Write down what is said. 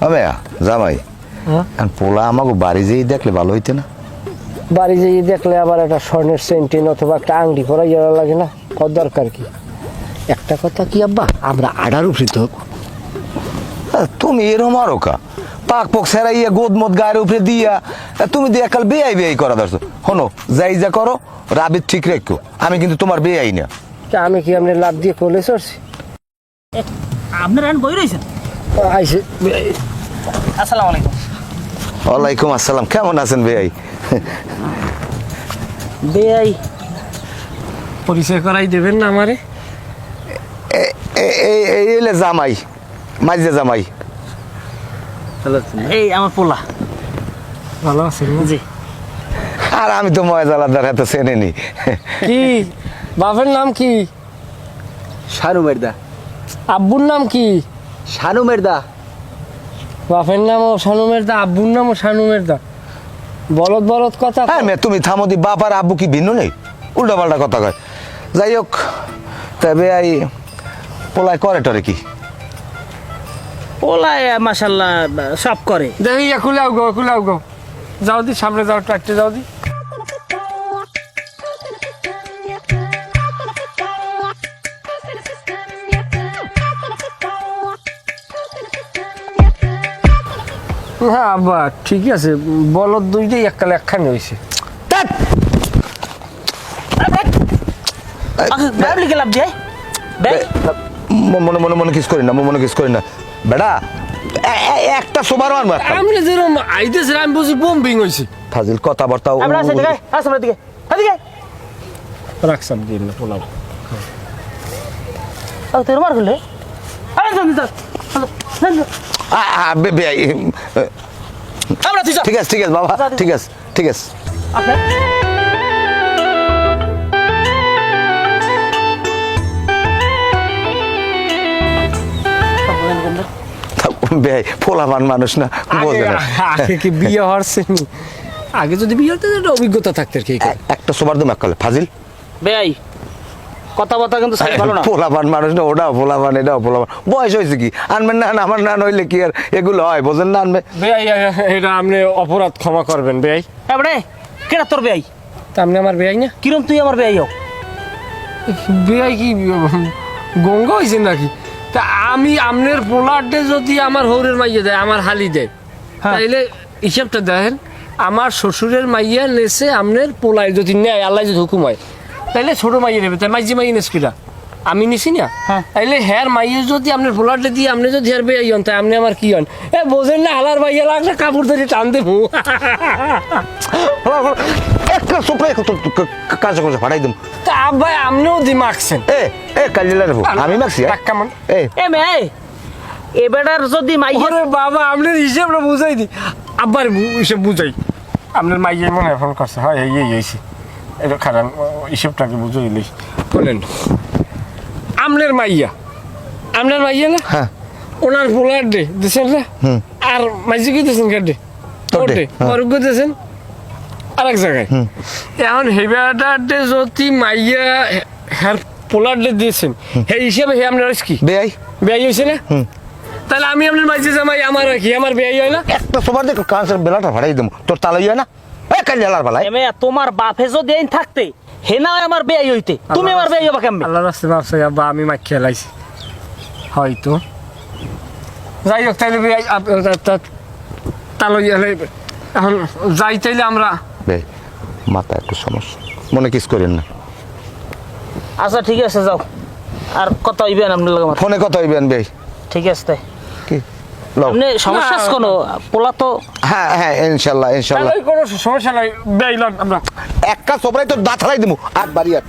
ভাইয়া জামাই পোলা আমাকে বাড়ি যেয়ে দেখলে ভালো হইতে না? বাড়ি যেয়ে দেখলে আবার একটা স্বর্ণের চেইন অথবা একটা আংটি পরা ইয়া লাগে না? কত দরকার কি? একটা কথা কি আব্বা, আমরা আডার উপৃত তুমি এরম আরো কা পাক পক সেরাইয়া গোদ মদ গায়ের উপরে দিয়া তুমি দিয়ে কাল বেয়াই বেয়াই করা ধরছো। হনো যাই যা করো রাবির ঠিক রেখো, আমি কিন্তু তোমার বেয়াই না। আমি কি আপনি লাভ দিয়ে কলে চড়ছি? আপনার এখন বই রয়েছেন? আইসে আসসালামু আলাইকুম। ওয়ালাইকুম আসসালাম, কেমন আছেন বেয়াই? বেয়াই পরিচয় করাই দেবেন না আমারে? এই জামাই, মাঝে জামাই। এই আমার পোলা। ভালো আছেন? জি। আর আমি তো ময়জালাদার এত চেনেনি। কি বাপের নাম কি? শানু মেরদা। আব্বুর নাম কি? শানু মেরদা। বাপের নামও শানুমের দা, আব্বুর নামও শানুমের দা। বলদ বলদ কথা। হ্যাঁ মেয়ে তুমি থামো দি, বাপ আর আব্বু কি ভিন্ন নেই? উল্টা পাল্টা কথা কয়। যাই হোক, তবে এই পোলায় করে টরে কি? পোলা মাশাআল্লাহ সব করে। দেখি খুলাও গো, খুলাও গো। যাও দি, সামনে যাও, ট্রাক্টরে যাও দি। হ্যাঁ আব্বা ঠিক আছে, বলদ দুইটাই এককালে একখানে হয়েছে। বাবলি গেলাম যে মনে মনে মনে কিস করি না, মনে কিস করি না বেটা। একটা সোবার আনবো। আমি যেরকম আইতেছে আমি বুঝি বোম্বিং হয়েছে। ফাজিল কথাবার্তা আমরা আসে দিকে আসলে দিকে এদিকে রাখসাম দিন না পোলাও। ও তোর মার হলে আরে জানি তো আমরা তুই ঠিক আছে ঠিক আছে বাবা, ঠিক আছে ঠিক আছে। আপনি বেয়াই ফোলাবান মানুষ না, বোঝে না। আগে কি বিয়ে হচ্ছে? আগে যদি বিয়ে হতো একটা অভিজ্ঞতা থাকতে আর কি। একটা সোবার দম এককালে ফাজিল বেয়াই কথাবার্তা কিন্তু সাই ভালো না। ফোলাবান মানুষ না, ওটাও ফোলাবান এটাও ফোলাবান। বয়স হয়েছে কি আনবেন না? আমার না নইলে কি আর এগুলো হয়, বোঝেন না? আনবে বেয়াই এটা আপনি অপরাধ ক্ষমা করবেন বেয়াই। এবারে কেডা তোর বেয়াই? তা আপনি আমার বেয়াই না? কিরম তুই আমার বেয়াই হোক? বেয়াই কি গঙ্গা হয়েছে নাকি? তা আমি আপনার পোলারটে যদি আমার হৌরের মাইয়ে দেয়, আমার হালি দেয়, তাইলে হিসাবটা দেখেন। আমার শ্বশুরের মাইয়া নেছে আপনার পোলায় যদি নেয়, আল্লাহ যদি হুকুম হয়, তাইলে ছোট মাইয়ে নেবে। তাই মাইজি মাইয়ে নেস কিরা আমি নিছি না? তাইলে হ্যার মাইয়ে যদি আপনার পোলারটে দিয়ে আপনি যদি হের বেয়াই হন, তাই আপনি আমার কি হন? বোঝেন না? হালার মাইয়া লাগলে কাপড় ধরে টান দেবো। একটা সোপড়ে কাজে কাজে ফাটাই দিম। তা আব্বাই আপনিও দিমাগছেন। কালিলা রেবো আমি মারছি। কেমন এ মেয়ে এবারের যদি মাইয়া ওরে বাবা আপনার হিসাবটা বুঝাই দি। আব্বার হিসাব বুঝাই। আপনার মাইয়ে মনে হয় ফোন করছে, হয় এই হয়েছে। এটা খারাপ হিসাবটাকে বুঝাই লই। বলেন আপনার মাইয়া, আপনার মাইয়া না? হ্যাঁ। ওনার পোলার ডে দিয়েছেন না? আর মাইজি কি দিয়েছেন কার্ডে? তোরডে, হ্যাঁ। অরোগ্য দিয়েছেন আর এক জায়গায়। এখন হেবাটার ডে যদি মাইয়া হ্যার পোলার ডে দিয়েছেন, সেই হিসাবে হে আপনার কি বেয়াই বেয়াই হয়েছে না? তাহলে আমি আপনার মাঝে জামাই, আমার কি আমার বেয়াই হয় না? একটা সোবার দেখো কাঁচের বেলাটা ফাটাই দিম। তোর তালাই হয় না? কালিয়ালার বেলায় এ মেয়ে তোমার বাপে যদি আইন থাকতে হে না আমার বেয়াই হইতে, তুমি আমার বেয়াই হবা কেমন? আল্লাহ রাস্তে মাফ চাই আব্বা, আমি মাইক খেলাইছি হয়তো। যাই হোক তাইলে বেয়াই তালই এখন যাই, তাইলে আমরা বেয়াই মাথা একটু সমস্যা, মনে কিস করেন না। আচ্ছা ঠিক আছে যাও, আর কথা হইবেন আপনার লগে আমার। ফোনে কথা হইবেন বেয়াই। ঠিক আছে তাই কি লও। আপনি সমস্যা আছে কোনো? পোলা তো হ্যাঁ হ্যাঁ ইনশাল্লাহ ইনশাল্লাহ। কোনো সমস্যা নাই, বেয়াই লন আমরা। একটা সোবরাই তোর দাঁত হারাই দিমু আর বাড়ি আর